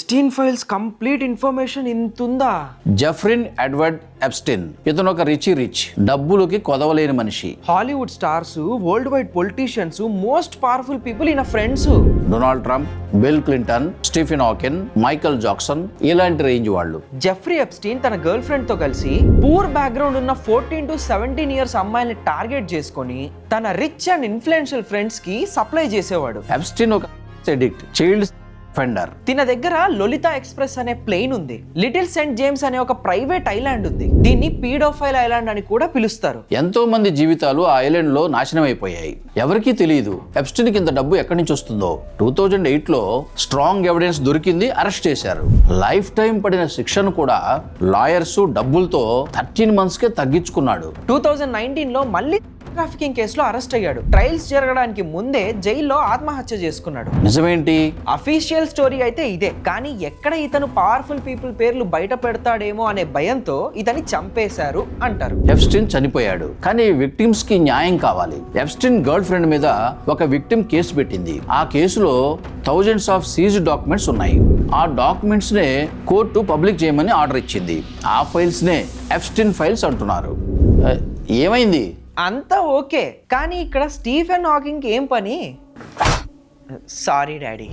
Epstein files complete information ఇంతుందా? Jeffrey Edward Epstein ఇతను ఒక రిచ్ డబ్బులకి కొదవలేని మనిషి. Hollywood stars, world wide politicians, most powerful people ఈయన friends. Donald Trump, Bill Clinton, Stephen Hawking, Michael Jackson ఇలాంటి range వాళ్ళు. జెఫ్రీ ఎప్స్టీన్ తన గర్ల్ ఫ్రెండ్ తో కలిసి పూర్ బ్యాక్గ్రౌండ్ ఉన్న 14 to 17 ఇయర్స్ అమ్మాయిల్ని టార్గెట్ చేసుకొని తన రిచ్ అండ్ ఇన్ఫ్లుయెన్షియల్ ఫ్రెండ్స్ కి సప్లై చేసేవాడు. ఎప్స్టీన్ ఒక ఎడిక్ట్, చైల్డ్ ఫెండర్. తిన దగ్గర లొలితా ఎక్స్ప్రెస్ అనే ప్లేన్ ఉంది. లిటిల్ సెయింట్ జేమ్స్ అనే ఒక ప్రైవేట్ ఐలాండ్ ఉంది. దీన్ని పీడోఫైల్ ఐలాండ్ అని కూడా పిలుస్తారు. ఎంతో మంది జీవితాలు ఆ ఐలాండ్ లో నాశనం అయిపోయాయి. ఎవరికీ తెలియదు ఎప్స్టీన్ కి ఇంత డబ్బు ఎక్కడి నుంచి వస్తుందో. 2008 లో స్ట్రాంగ్ ఎవిడెన్స్ దొరికింది, అరెస్ట్ చేశారు. లైఫ్ టైం పడిన శిక్షను కూడా లాయర్స్ డబ్బులతో 13 months కే తగ్గించుకున్నాడు. 2019 లో మళ్ళీ ట్రాఫికింగ్ కేసులో అరెస్ట్ అయ్యాడు. ట్రయల్స్ జరగడానికి ముందే జైల్లో ఆత్మహత్య చేసుకున్నాడు. నిజమేంటి? అఫీషియల్ స్టోరీ అయితే ఇదే. కానీ ఎక్కడ ఇతను పవర్ఫుల్ పీపుల్ పేర్లు బయట పెడతాడేమో అనే భయంతో ఇతన్ని చంపేశారు అంటారు. ఎప్స్టీన్ చనిపోయాడు, కానీ విక్టిమ్స్ కి న్యాయం కావాలి. ఎప్స్టీన్ గర్ల్ ఫ్రెండ్ మీద ఒక విక్టిమ్ కేసు పెట్టింది. ఆ కేసులో thousands of సీజ్డ్ డాక్యుమెంట్స్ ఉన్నాయి. ఆ డాక్యుమెంట్స్ నే కోర్టు పబ్లిక్ చేయమని ఆర్డర్ ఇచ్చింది. ఆ ఫైల్స్ నే ఎప్స్టీన్ ఫైల్స్ అంటున్నారు. ఏమైంది? అంతా ఓకే, కానీ ఇక్కడ స్టీఫెన్ హాకింగ్ ఏం పని? Sorry daddy.